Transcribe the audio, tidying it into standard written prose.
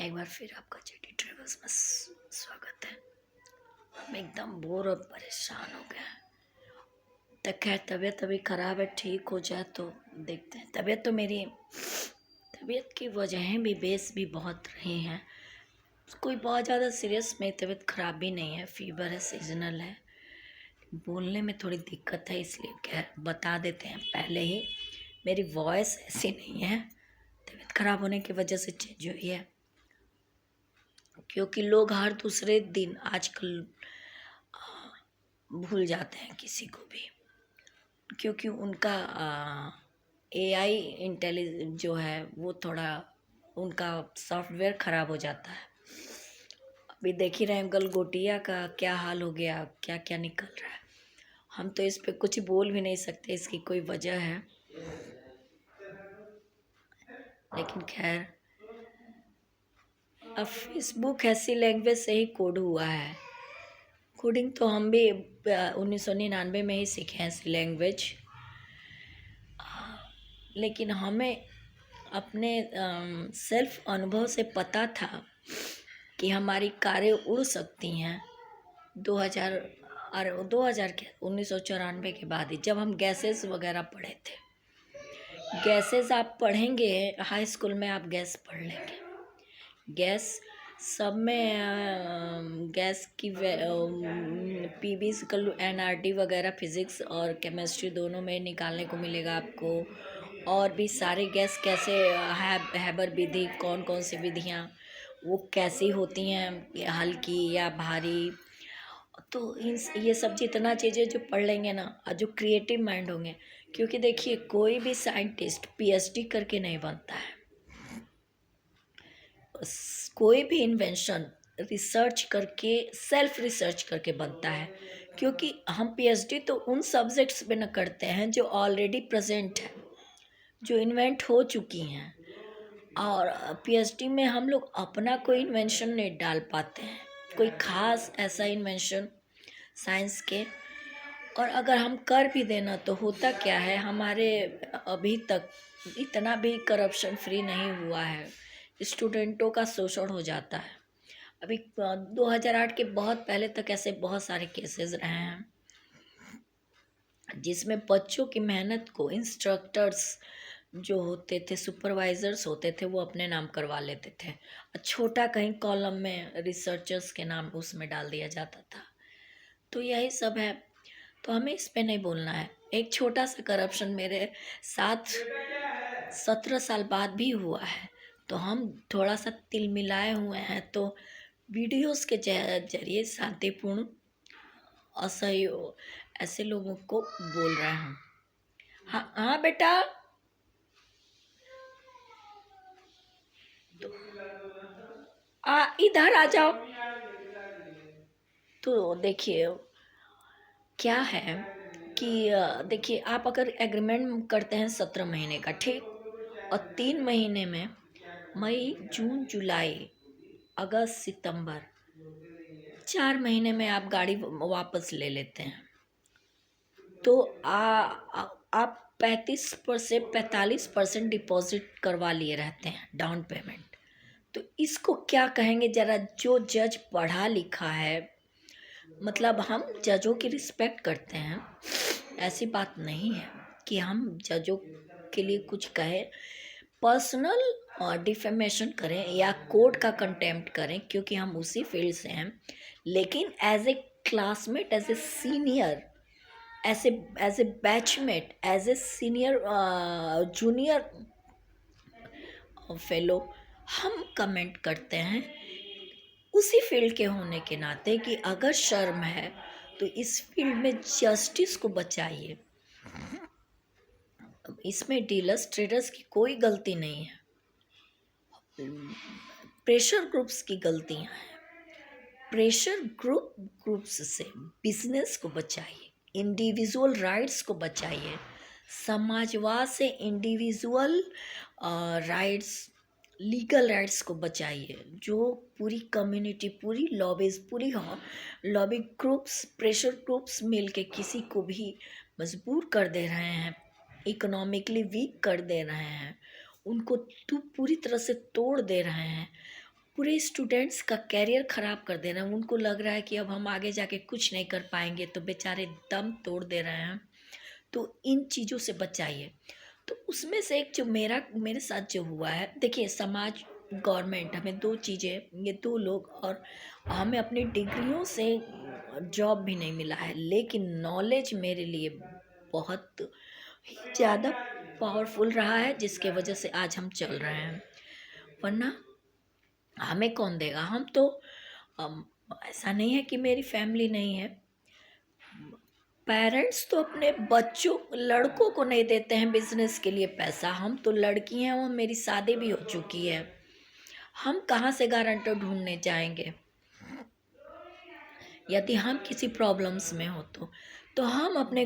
एक बार फिर आपका जेडी ट्रेवल्स में स्वागत है। हम एकदम बोर और परेशान हो गए हैं। तो खैर तबीयत अभी ख़राब है, ठीक हो जाए तो देखते हैं। तबीयत की वजहें भी बेस भी बहुत रही हैं। कोई बहुत ज़्यादा सीरियस मेरी तबीयत ख़राब भी नहीं है, फीवर है, सीजनल है, बोलने में थोड़ी दिक्कत है, इसलिए खैर बता देते हैं पहले ही। मेरी वॉइस ऐसी नहीं है, तबीयत ख़राब होने की वजह से चेंज हुई है, क्योंकि लोग हर दूसरे दिन आजकल भूल जाते हैं किसी को भी, क्योंकि उनका एआई इंटेलिजेंस जो है वो थोड़ा उनका सॉफ्टवेयर ख़राब हो जाता है। अभी देख ही रहे हैं गलगोटिया का क्या हाल हो गया, क्या क्या निकल रहा है। हम तो इस पे कुछ बोल भी नहीं सकते, इसकी कोई वजह है, लेकिन खैर अब फेसबुक ऐसी लैंग्वेज से ही कोड हुआ है। कोडिंग तो हम भी 1999 में ही सीखे हैं ऐसी लैंग्वेज, लेकिन हमें अपने सेल्फ अनुभव से पता था कि हमारी कारें उड़ सकती हैं 2000 और 2000 के 1994 के बाद ही, जब हम गैसेस वगैरह पढ़े थे। गैसेस आप पढ़ेंगे हाई स्कूल में, आप गैस पढ़ लेंगे। गैस सब में गैस की पीबी एनआरटी वगैरह फिज़िक्स और केमिस्ट्री दोनों में निकालने को मिलेगा आपको। और भी सारे गैस कैसे हैबर विधि, कौन कौन सी विधियाँ वो कैसी होती हैं, हल्की या भारी। तो इन ये सब जितना चीज़ें जो पढ़ लेंगे ना, और जो क्रिएटिव माइंड होंगे, क्योंकि देखिए कोई भी साइंटिस्ट पीएचडी करके नहीं बनता है। कोई भी इन्वेंशन रिसर्च करके, सेल्फ रिसर्च करके बनता है, क्योंकि हम पीएचडी तो उन सब्जेक्ट्स पे न करते हैं जो ऑलरेडी प्रेजेंट है, जो इन्वेंट हो चुकी हैं। और पीएचडी में हम लोग अपना कोई इन्वेंशन नहीं डाल पाते हैं, कोई ख़ास ऐसा इन्वेंशन साइंस के। और अगर हम कर भी देना तो होता क्या है, हमारे अभी तक इतना भी करप्शन फ्री नहीं हुआ है, स्टूडेंटों का शोषण हो जाता है। अभी 2008 के बहुत पहले तक ऐसे बहुत सारे केसेस रहे हैं जिसमें बच्चों की मेहनत को इंस्ट्रक्टर्स जो होते थे, सुपरवाइजर्स होते थे, वो अपने नाम करवा लेते थे। छोटा कहीं कॉलम में रिसर्चर्स के नाम उसमें डाल दिया जाता था। तो यही सब है, तो हमें इस पे नहीं बोलना है। एक छोटा सा करप्शन मेरे साथ 17 साल बाद भी हुआ है, तो हम थोड़ा सा तिल मिलाए हुए हैं, तो वीडियोस के जरिए शांतिपूर्ण असहयोग ऐसे लोगों को बोल रहे हैं। हाँ हाँ बेटा, इधर आ जाओ। तो देखिए क्या है कि देखिए आप अगर एग्रीमेंट करते हैं 17 महीने का, ठीक, और 3 महीने में मई जून जुलाई अगस्त सितंबर 4 महीने में आप गाड़ी वापस ले लेते हैं, तो आप 45% डिपॉजिट करवा लिए रहते हैं डाउन पेमेंट। तो इसको क्या कहेंगे जरा, जो जज पढ़ा लिखा है, मतलब हम जजों की रिस्पेक्ट करते हैं, ऐसी बात नहीं है कि हम जजों के लिए कुछ कहें, पर्सनल डिफेमेशन करें या कोर्ट का कंटेम्प्ट करें, क्योंकि हम उसी फील्ड से हैं। लेकिन as a classmate, as a senior, as a batchmate, as a senior junior fellow हम कमेंट करते हैं उसी फील्ड के होने के नाते कि अगर शर्म है तो इस फील्ड में जस्टिस को बचाइए। इसमें डीलर्स ट्रेडर्स की कोई गलती नहीं है, प्रेशर ग्रुप्स की गलतियां हैं। प्रेशर ग्रुप्स से बिजनेस को बचाइए, इंडिविजुअल राइट्स को बचाइए, समाजवाद से इंडिविजुअल राइट्स, लीगल राइट्स को बचाइए। जो पूरी कम्युनिटी, पूरी लॉबीज, पूरी लॉबी ग्रुप्स, प्रेशर ग्रुप्स मिलके किसी को भी मजबूर कर दे रहे हैं, इकोनॉमिकली वीक कर दे रहे हैं, उनको पूरी तरह से तोड़ दे रहे हैं, पूरे स्टूडेंट्स का कैरियर ख़राब कर दे रहे हैं। उनको लग रहा है कि अब हम आगे जाके कुछ नहीं कर पाएंगे, तो बेचारे दम तोड़ दे रहे हैं। तो इन चीज़ों से बचाइए। तो उसमें से एक जो मेरे साथ जो हुआ है, देखिए समाज, गवर्नमेंट, हमें दो चीज़ें, ये दो लोग, और हमें अपनी डिग्रियों से जॉब भी नहीं मिला है, लेकिन नॉलेज मेरे लिए बहुत ही ज़्यादा पावरफुल रहा है, जिसके वजह से आज हम चल रहे हैं। वरना हमें कौन देगा? हम तो अम, ऐसा नहीं है कि मेरी फैमिली नहीं है। पेरेंट्स तो अपने बच्चों, लड़कों को नहीं देते हैं बिजनेस के लिए पैसा। हम तो लड़की हैं, वो मेरी शादी भी हो चुकी है, हम कहाँ से गारंटर ढूंढने जाएंगे? यदि हम किसी प्रॉब्लम्स में हो तो हम अपने